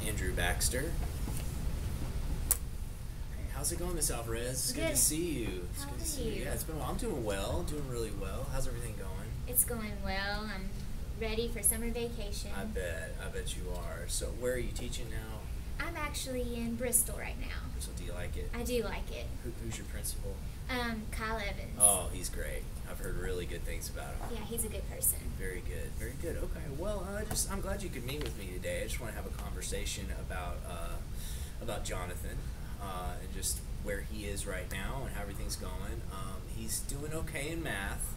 Andrew Baxter. Hey, how's it going, Miss Alvarez? It's good to see you. It's How good to are see you. you? Yeah, it's been a while. I'm doing well. Doing really well. How's everything going? It's going well. I'm ready for summer vacation. I bet you are. So, where are you teaching now? I'm actually in Bristol right now. So, do you like it? I do like it. Who's your principal? Kyle Evans. Oh, he's great. I've heard really good things about him. Yeah, he's a good person. Very good, very good. Okay, well, I'm glad you could meet with me today. I just want to have a conversation about Jonathan and just where he is right now and how everything's going. He's doing okay in math.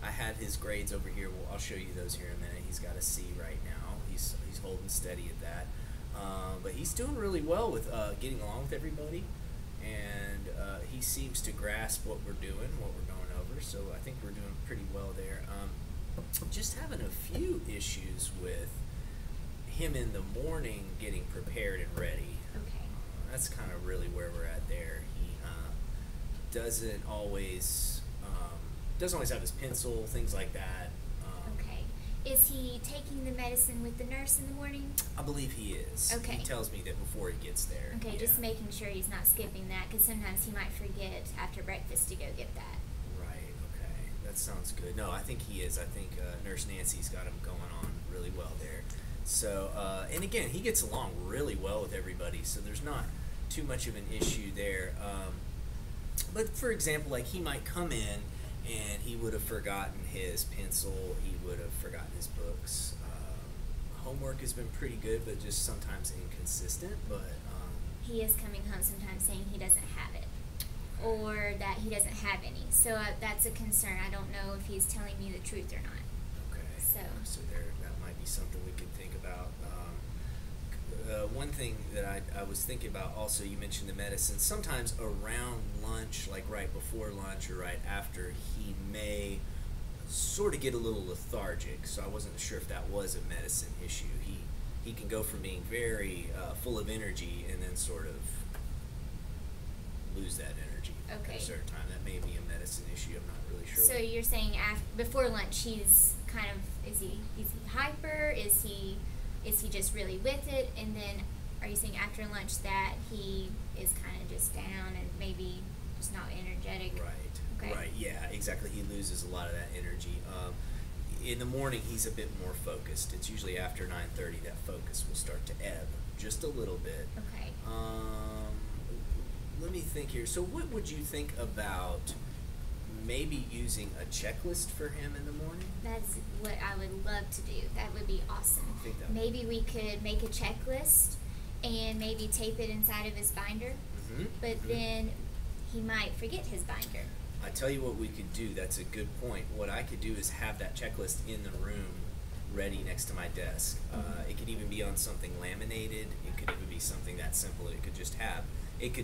I had his grades over here. Well, I'll show you those here in a minute. He's got a C right now. He's holding steady at that. But he's doing really well with getting along with everybody, and he seems to grasp what we're doing, what we're going over. So I think we're doing pretty well there. Just having a few issues with him in the morning getting prepared and ready. Okay. That's kind of really where we're at there. He doesn't always have his pencil, things like that. Okay. Is he taking the medicine with the nurse in the morning? I believe he is. Okay. He tells me that before he gets there. Okay, Yeah. just making sure he's not skipping that, because sometimes he might forget after breakfast to go get that. Right, okay. That sounds good. No, I think he is. I think Nurse Nancy's got him going on really well there. So, and again, he gets along really well with everybody, so there's not too much of an issue there. But for example, like he might come in and he would have forgotten his pencil, he would have forgotten his books. Homework has been pretty good, but just sometimes inconsistent. But He is coming home sometimes saying he doesn't have it, or that he doesn't have any. So that's a concern. I don't know if he's telling me the truth or not. okay, so that might be something we could think about. One thing that I was thinking about also, you mentioned the medicine. Sometimes around lunch, like right before lunch or right after, he may sort of get a little lethargic. So I wasn't sure if that was a medicine issue. He can go from being very full of energy and then sort of lose that energy Okay. at a certain time. That may be a medicine issue. I'm not really sure. So you're saying before lunch he's kind of, is he hyper? Is he just really with it? And then are you saying after lunch that he is kind of just down and maybe just not energetic? Right. Okay. Right. Yeah. Exactly. He loses a lot of that energy. In the morning, he's a bit more focused. It's usually after 9:30 that focus will start to ebb just a little bit. Okay. Let me think here. So, what would you think about maybe using a checklist for him in the morning? That's what I would love to do. That would be awesome. I think that Maybe we could make a checklist and maybe tape it inside of his binder, but then he might forget his binder. I tell you what we could do. That's a good point. What I could do is have that checklist in the room, ready next to my desk. It could even be on something laminated. It could even be something that simple. It could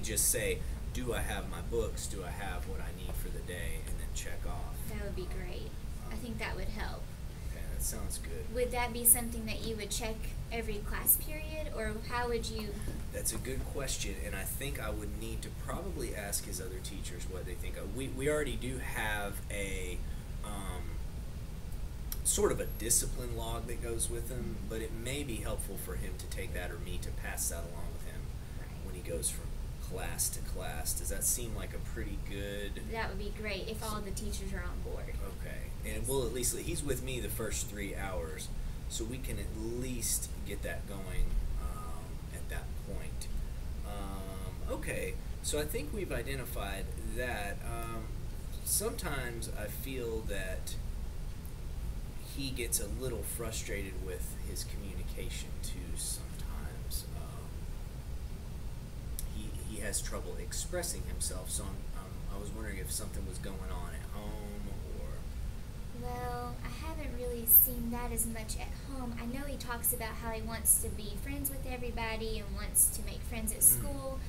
just say, do I have my books? Do I have what I need for the day? And then check off. That would be great. I think that would help. Okay, that sounds good. Would that be something that you would check every class period, or how would you? That's a good question, and I think I would need to probably ask his other teachers what they think. We already do have a sort of a discipline log that goes with him, but it may be helpful for him to take that, or me to pass that along with him when he goes from class to class. Does that seem like a pretty good? That would be great if all the teachers are on board. Okay, and we'll at least, he's with me the first 3 hours, so we can at least get that going at that point. Okay, so I think we've identified that. Sometimes I feel that he gets a little frustrated with his communication too. Sometimes he has trouble expressing himself. So I was wondering if something was going on at home, or. Well, I haven't really seen that as much at home. I know he talks about how he wants to be friends with everybody and wants to make friends at school,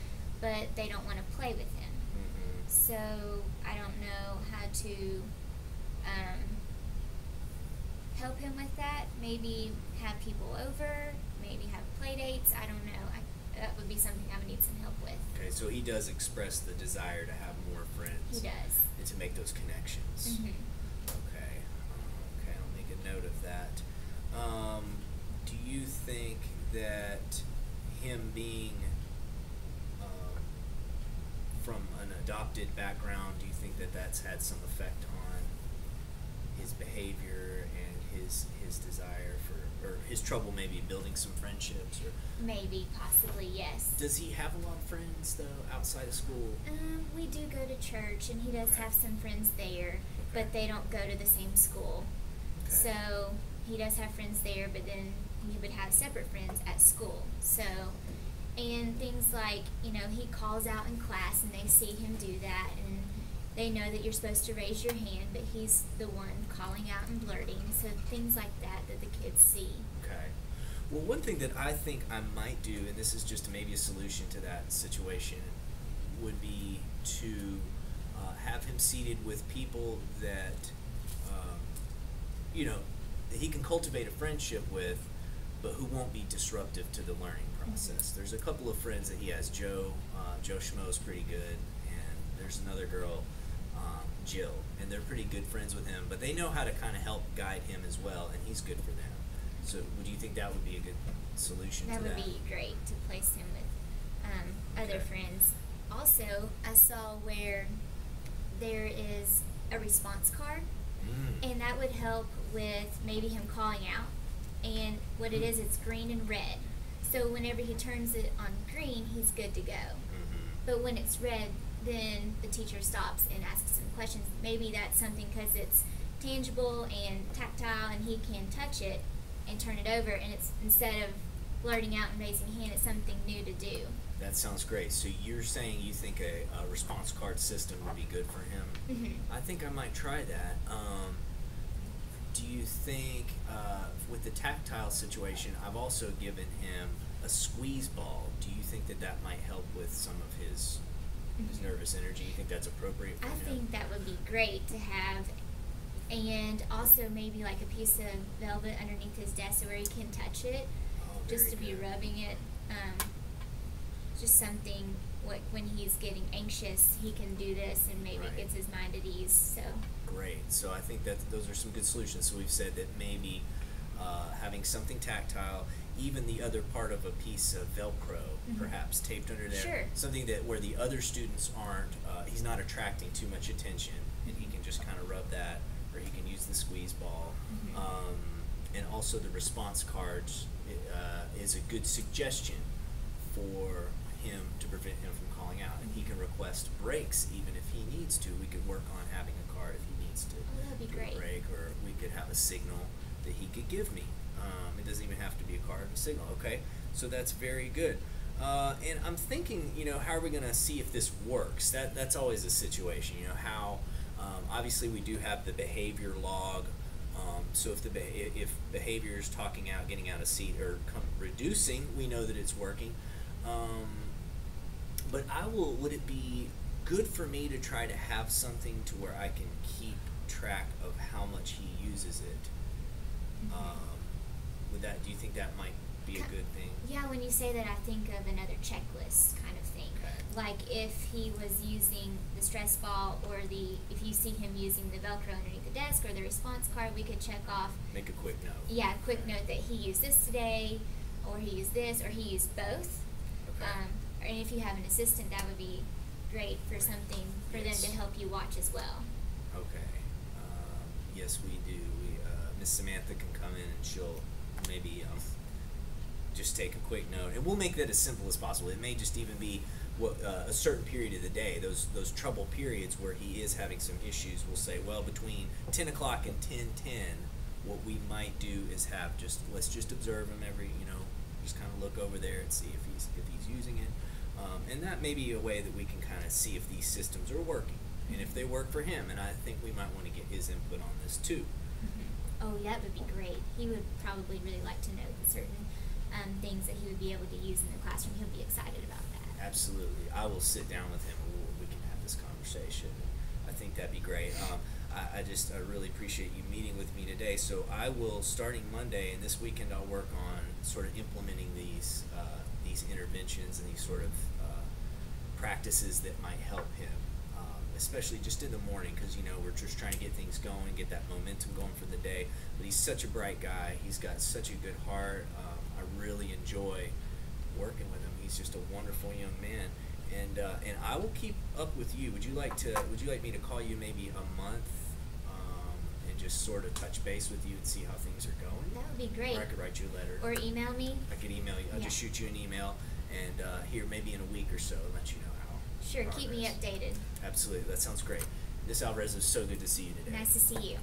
but they don't want to play with him. So I don't know how to help him with that. Maybe have people over, maybe have play dates. I don't know. That would be something I would need some help with. Okay, so he does express the desire to have more friends. He does. And to make those connections. Okay. Okay, I'll make a note of that. Do you think that him being from an adopted background, do you think that that's had some effect on his behavior and his desire for, or his trouble maybe building some friendships? Or Maybe, possibly, yes. does he have a lot of friends though outside of school? We do go to church, and he does Okay. have some friends there, but they don't go to the same school. Okay. So he does have friends there, but then he would have separate friends at school. So, and things like, he calls out in class, and they see him do that, and they know that you're supposed to raise your hand, but he's the one calling out and blurting. So things like that the kids see. Okay. Well, one thing that I think I might do, and this is just maybe a solution to that situation, would be to have him seated with people that, that he can cultivate a friendship with, but who won't be disruptive to the learning process. There's a couple of friends that he has. Joe Schmo's pretty good, and there's another girl, Jill, and they're pretty good friends with him, but they know how to kind of help guide him as well, and he's good for them. So would you think that would be a good solution That to would that? be great to place him with other Okay. friends. Also, I saw where there is a response card, and that would help with maybe him calling out. And what it is, it's green and red. So whenever he turns it on green, he's good to go. But when it's red, then the teacher stops and asks him questions. Maybe that's something because it's tangible and tactile, and he can touch it and turn it over, and it's, instead of blurting out and raising hand, it's something new to do. That sounds great. So you're saying you think a response card system would be good for him? I think I might try that. Do you think, with the tactile situation, I've also given him a squeeze ball. Do you think that that might help with some of his nervous energy? You think that's appropriate for I him? think that would be great to have, and also maybe like a piece of velvet underneath his desk where he can touch it, Oh, just very to be good. rubbing it. Just something when he's getting anxious, he can do this, and maybe Right. it gets his mind at ease. So Great. So I think that those are some good solutions. So we've said that maybe having something tactile, even the other part of a piece of Velcro, perhaps taped under there, Sure. something that where the other students aren't, he's not attracting too much attention, and he can just kind of rub that, or he can use the squeeze ball. And also the response cards is a good suggestion for him to prevent him from calling out, and he can request breaks even if he needs to. We could work on having a card if he needs to that'd be do great. a break, or we could have a signal that he could give me. It doesn't even have to be a card, a signal. Okay, so that's very good. And I'm thinking, how are we going to see if this works? That's always a situation. How obviously we do have the behavior log. So if behavior is talking out, getting out of seat, or reducing, we know that it's working. But would it be good for me to try to have something to where I can keep track of how much he uses it? Do you think that might be a good thing? yeah, when you say that, I think of another checklist kind of thing. Okay. Like if he was using the stress ball, or if you see him using the Velcro underneath the desk, or the response card, we could check off. Make a quick note. Yeah, a quick note that he used this today, or he used this, or he used both. Okay. And if you have an assistant, that would be great for something for Yes. them to help you watch as well. Okay. Yes, we do. Miss Samantha can come in, and she'll maybe just take a quick note, and we'll make that as simple as possible. It may just even be a certain period of the day, those trouble periods where he is having some issues. We'll say, well, between 10 o'clock and 10:10, what we might do is let's just observe him every, just kind of look over there and see if he's using it, and that may be a way that we can kind of see if these systems are working, and if they work for him. And I think we might want to get his input on this too. Oh, that would be great. He would probably really like to know the certain things that he would be able to use in the classroom. He'll be excited about that. Absolutely. I will sit down with him, and we can have this conversation. I think that'd be great. I really appreciate you meeting with me today. So I will, starting Monday and this weekend, I'll work on sort of implementing these interventions and these sort of practices that might help him, especially just in the morning, because we're just trying to get things going, get that momentum going for the day. But he's such a bright guy. He's got such a good heart. I really enjoy he's just a wonderful young man. And I will keep up with you. Would you like me to call you maybe a month, and just sort of touch base with you and see how things are going? That would be great. Or I could write you a letter. Or email me. I could email you. I'll just shoot you an email, and here maybe in a week or so, and let you know how. Sure, keep me updated. Absolutely, that sounds great. Miss Alvarez, it was so good to see you today. Nice to see you.